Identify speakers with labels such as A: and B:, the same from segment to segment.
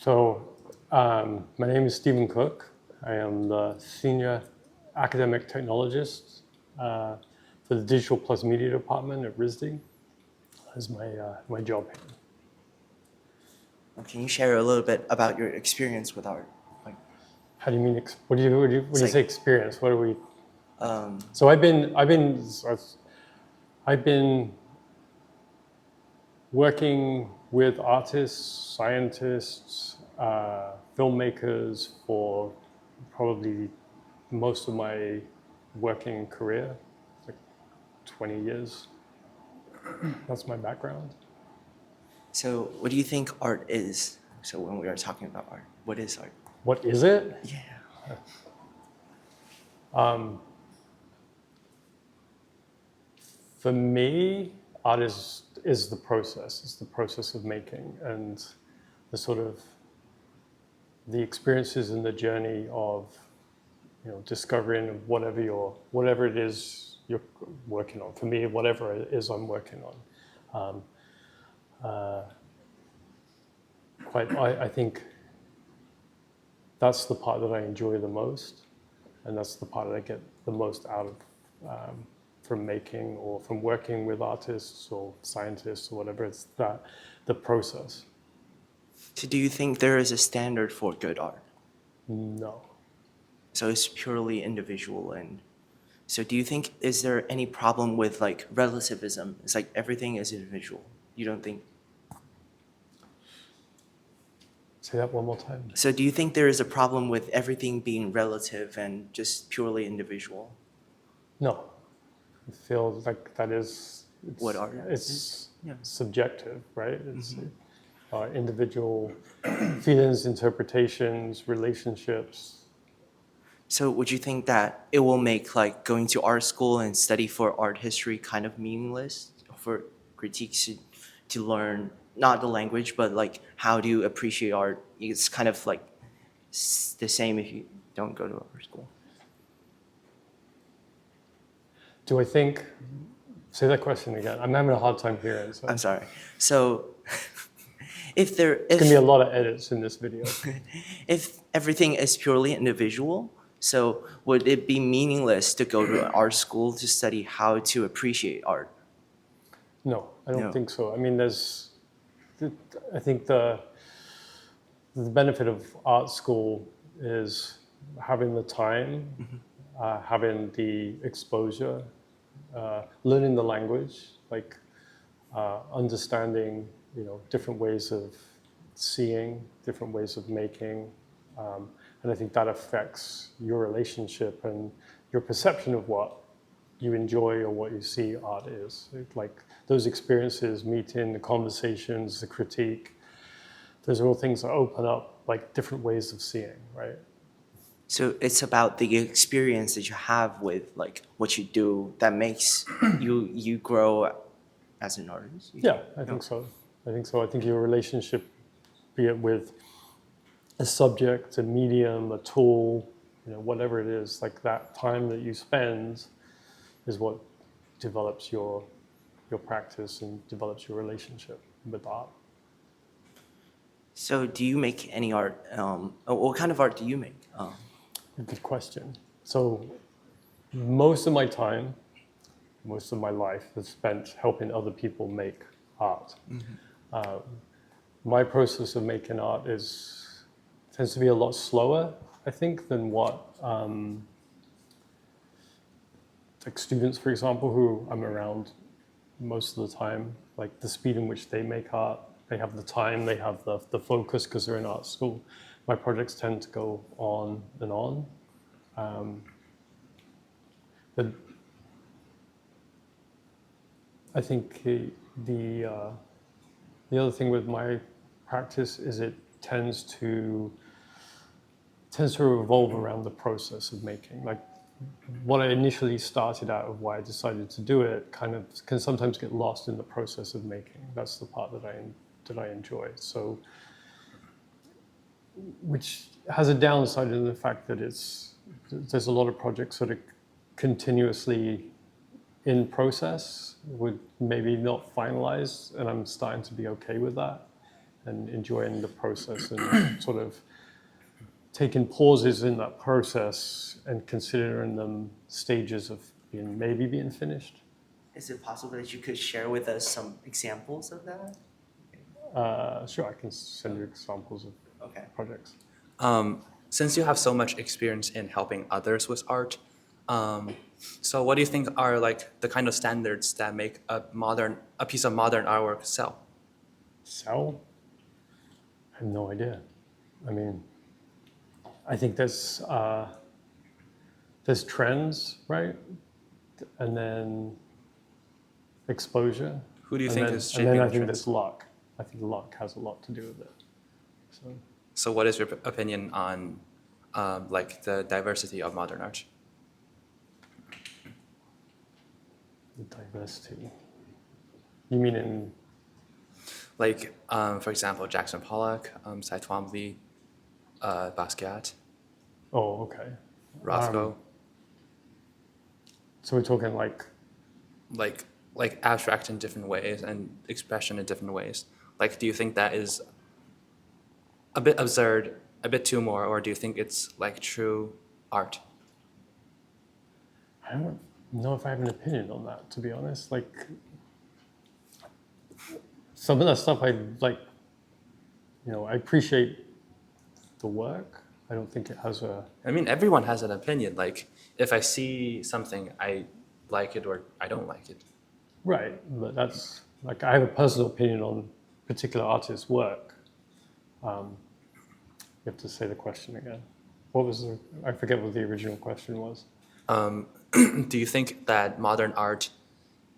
A: My name is Stephen Cooke. I am the Senior Academic Technologist for the Digital Plus Media Department at RISD. That's my job here.
B: Can you share a little bit about your experience with art?
A: How do you mean? What do you say experience? What are we? So I've been working with artists, scientists, filmmakers for probably most of my working career, like 20 years. That's my background.
B: So what do you think art is? So when we are talking about art, what is art?
A: What is it?
B: Yeah.
A: For me, art is the process. It's the process of making and the sort of the experiences and the journey of discovering whatever it is you're working on. For me, whatever it is I'm working on. I think that's the part that I enjoy the most, and that's the part that I get the most out of from making or from working with artists or scientists or whatever. It's the process.
B: So do you think there is a standard for good art?
A: No.
B: So it's purely individual. And so do you think, is there any problem with like relativism? It's like everything is individual. You don't think?
A: Say that one more time.
B: So do you think there is a problem with everything being relative and just purely individual?
A: No. I feel like that is
B: what art
A: is. It's subjective, right? It's individual feelings, interpretations, relationships.
B: So would you think that it will make like going to art school and study for art history kind of meaningless for critiques to learn not the language, but like how do you appreciate art? It's kind of like the same if you don't go to art school.
A: Do I think? Say that question again. I'm having a hard time hearing. So.
B: I'm sorry. So
A: There's going to be a lot of edits in this video.
B: If everything is purely individual, so would it be meaningless to go to art school to study how to appreciate art?
A: No, I don't think so. I mean, I think the benefit of art school is having the time, having the exposure, learning the language, like understanding, different ways of seeing, different ways of making, and I think that affects your relationship and your perception of what you enjoy or what you see art is. Like those experiences, meeting, the conversations, the critique, those are all things that open up like different ways of seeing, right?
B: So it's about the experience that you have with like what you do that makes you grow as an artist.
A: Yeah, I think so. I think your relationship, be it with a subject, a medium, a tool, whatever it is, like that time that you spend is what develops your practice and develops your relationship with art.
B: So do you make any art? What kind of art do you make?
A: Good question. So most of my time, most of my life is spent helping other people make art. My process of making art tends to be a lot slower, I think, than what like students, for example, who I'm around most of the time, like the speed in which they make art, they have the time, they have the focus because they're in art school. My projects tend to go on and on. But I think the other thing with my practice is it tends to revolve around the process of making. Like what I initially started out of why I decided to do it kind of can sometimes get lost in the process of making. That's the part that I enjoy. So, which has a downside in the fact that there's a lot of projects that are continuously in process, with maybe not finalized, and I'm starting to be okay with that. and enjoying the process and sort of taking pauses in that process and considering them stages of maybe being finished.
B: Is it possible that you could share with us some examples of that?
A: Sure, I can send you examples of
B: Okay.
A: projects.
C: Since you have so much experience in helping others with art, so what do you think are like the kind of standards that make a piece of modern artwork sell?
A: Sell? I have no idea. I mean, I think there's trends, right? And then exposure.
C: Who do you think is
A: And
C: shaping
A: then I
C: the
A: think
C: trends?
A: there's luck. I think luck has a lot to do with it.
C: So what is your opinion on like the diversity of modern art?
A: The diversity. You mean in?
C: Like, for example, Jackson Pollock, Cy Twombly, Basquiat,
A: Oh, okay.
C: Rothko,
A: So we're talking like,
C: like abstract in different ways and expression in different ways. Like, do you think that is a bit absurd, a bit too more, or do you think it's like true art?
A: I don't know if I have an opinion on that, to be honest. Like, some of that stuff I like, I appreciate the work. I don't think it has a.
C: I mean, everyone has an opinion. Like, if I see something, I like it or I don't like it.
A: Right, but that's like I have a personal opinion on particular artists' work. You have to say the question again. What was I forget what the original question was.
C: Do you think that modern art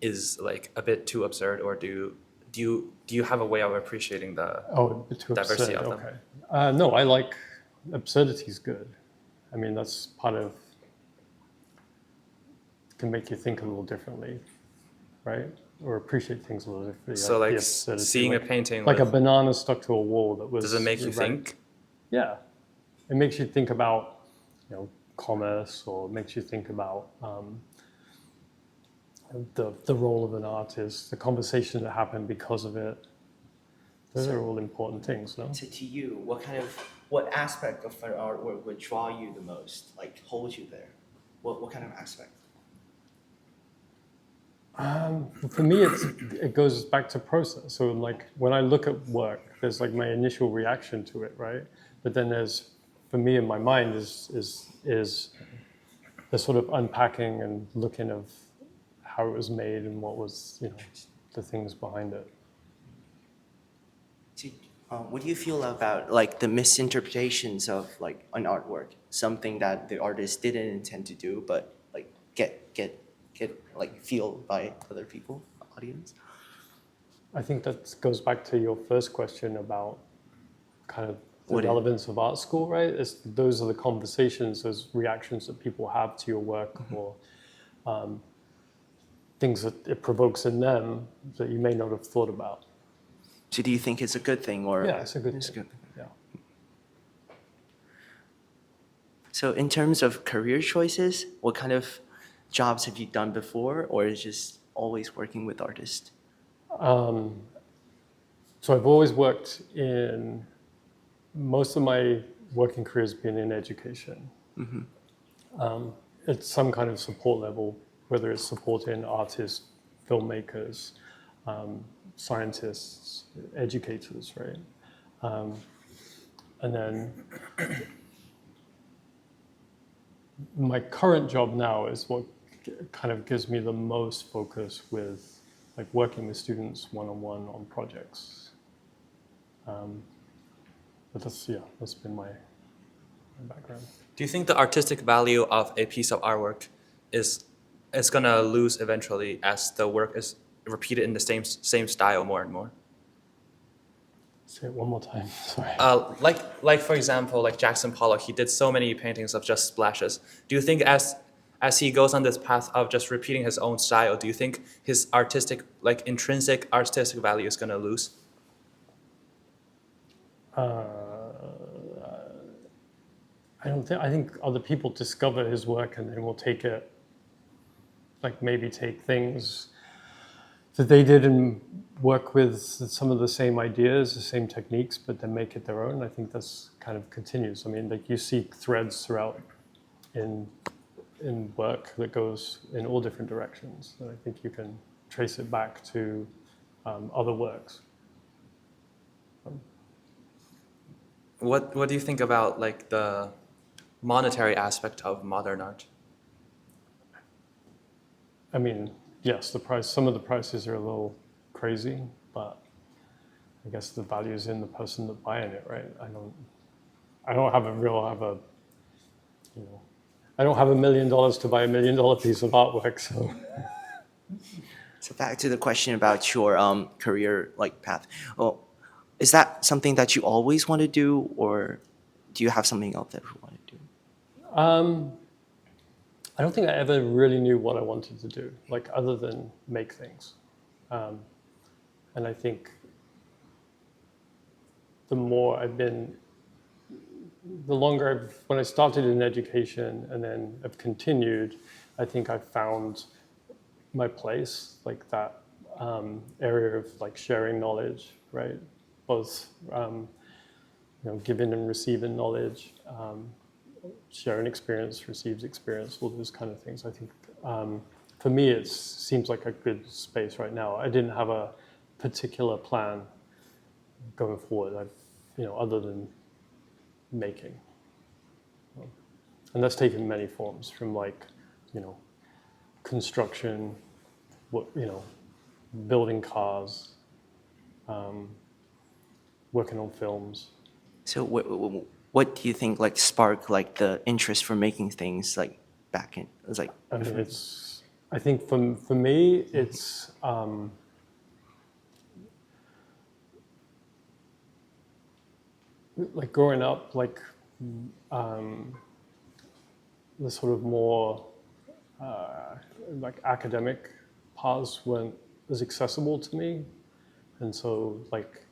C: is like a bit too absurd, or do you have a way of appreciating the
A: Oh, too
C: diversity
A: absurd.
C: of them?
A: Okay. No, I like absurdity is good. I mean, that's part of can make you think a little differently, right? Or appreciate things a little differently.
C: So
A: the
C: like
A: absurdity,
C: seeing a painting
A: like a
C: with,
A: banana stuck to a wall that was.
C: does it make you
A: right?
C: think?
A: Yeah, it makes you think about, commerce, or it makes you think about the role of an artist, the conversation that happened because of it. Those are all important things, no?
B: So to you, what aspect of an artwork would draw you the most, like hold you there? What kind of aspect?
A: For me, it goes back to process. So like when I look at work, there's like my initial reaction to it, right? But then there's, for me in my mind, is the sort of unpacking and looking of how it was made and what was, the things behind it.
B: So, what do you feel about like the misinterpretations of like an artwork, something that the artist didn't intend to do, but like get like feel by other people, audience?
A: I think that goes back to your first question about kind of the
B: What
A: relevance of art school, right? Those are the conversations, those reactions that people have to your work, or things that it provokes in them that you may not have thought about.
B: So do you think it's a good thing, or
A: Yeah, it's a good thing.
B: good.
A: Yeah.
B: So in terms of career choices, what kind of jobs have you done before, or is just always working with artists?
A: So I've always worked in, most of my working career has been in education. At some kind of support level, whether it's supporting artists, filmmakers, scientists, educators, right? And then my current job now is what kind of gives me the most focus with like working with students one-on-one on projects. But that's been my background.
C: Do you think the artistic value of a piece of artwork is gonna lose eventually as the work is repeated in the same style more and more?
A: Say it one more time, sorry.
C: Like for example, like Jackson Pollock, he did so many paintings of just splashes. Do you think as he goes on this path of just repeating his own style, do you think his artistic, like intrinsic artistic value is gonna lose?
A: I think other people discover his work and then will take it, like maybe take things, that they didn't work with some of the same ideas, the same techniques, but then make it their own. I think that's kind of continues. I mean, like you see threads throughout in work that goes in all different directions. And I think you can trace it back to other works.
C: What do you think about like the monetary aspect of modern art?
A: I mean, yes, some of the prices are a little crazy, but I guess the value is in the person that buying it, right? I don't have $1 million to buy $1 million piece of artwork, so.
B: So back to the question about your career like path. Well, is that something that you always want to do, or do you have something else that you want to do?
A: I don't think I ever really knew what I wanted to do, like other than make things. And I think the longer when I started in education and then I've continued, I think I've found my place, like that area of like sharing knowledge, right? Both giving and receiving knowledge, sharing experience, receives experience, all those kind of things. I think for me it seems like a good space right now. I didn't have a particular plan going forward, other than making. And that's taken many forms, from like, construction, building cars, working on films.
B: So what do you think like sparked like the interest for making things like back in? It was like.
A: I mean, I think for me, it's like growing up, like the sort of more like academic paths weren't as accessible to me, and so like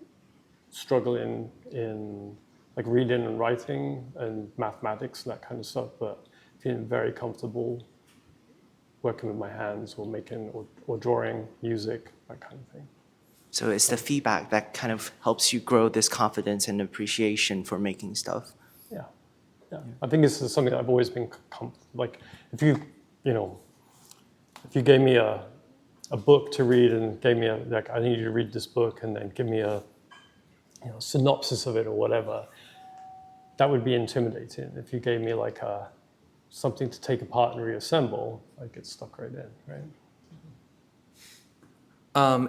A: struggling in like reading and writing and mathematics, that kind of stuff, but feeling very comfortable working with my hands or making or drawing music, that kind of thing.
B: So it's the feedback that kind of helps you grow this confidence and appreciation for making stuff.
A: Yeah. I think this is something that I've always been like. If you gave me a book to read and gave me I need you to read this book and then give me a synopsis of it or whatever, that would be intimidating. If you gave me like something to take apart and reassemble, I'd get stuck right in, right?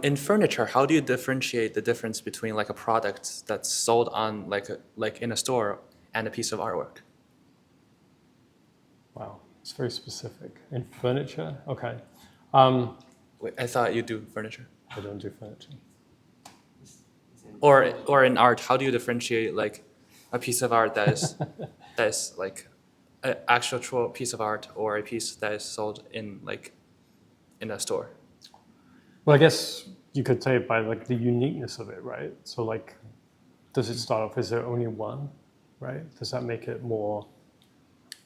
C: In furniture, how do you differentiate the difference between like a product that's sold on like in a store and a piece of artwork?
A: Wow, it's very specific. In furniture, okay.
C: Wait, I thought you do furniture.
A: I don't do furniture.
C: Or in art, how do you differentiate like a piece of art that is like an actual piece of art or a piece that is sold in a store?
A: Well, I guess you could say it by like the uniqueness of it, right? So like, does it start off, is there only one, right? Does that make it more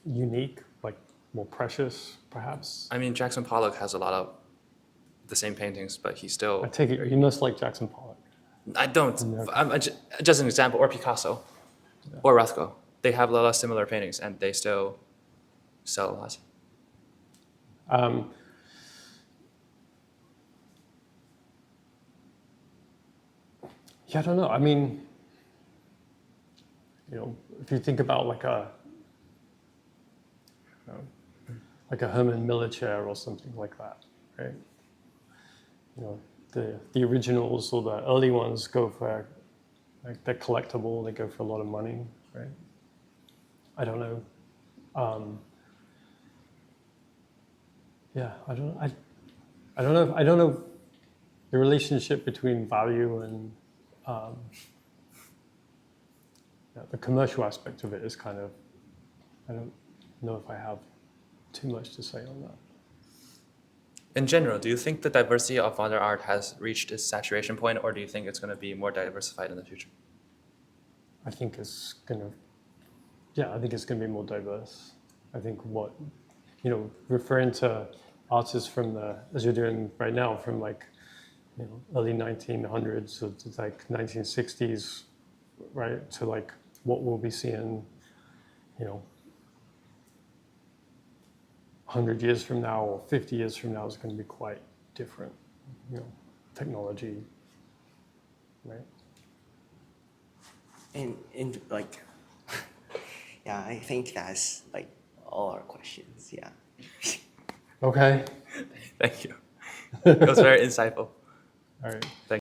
A: unique, like more precious, perhaps?
C: I mean, Jackson Pollock has a lot of the same paintings, but he still.
A: I take it, you must like Jackson Pollock.
C: I don't. Just an example, or Picasso, or Rothko. They have a lot of similar paintings, and they still sell a lot.
A: Yeah, I don't know. I mean, if you think about like a Herman Miller chair or something like that, right? The originals or the early ones go for, like, they're collectible. They go for a lot of money, right? I don't know. Yeah, I don't know. I don't know the relationship between value and the commercial aspect of it is kind of. I don't know if I have too much to say on that.
C: In general, do you think the diversity of modern art has reached its saturation point, or do you think it's going to be more diversified in the future?
A: I think it's going to be more diverse. I think referring to artists as you're doing right now, from like early 1900s to like 1960s, right? To like what we'll be seeing, 100 years from now or 50 years from now is going to be quite different, technology, right?
B: And like, yeah, I think that's like all our questions. Yeah.
A: Okay.
C: Thank you. It was very insightful.
A: All right.
C: Thank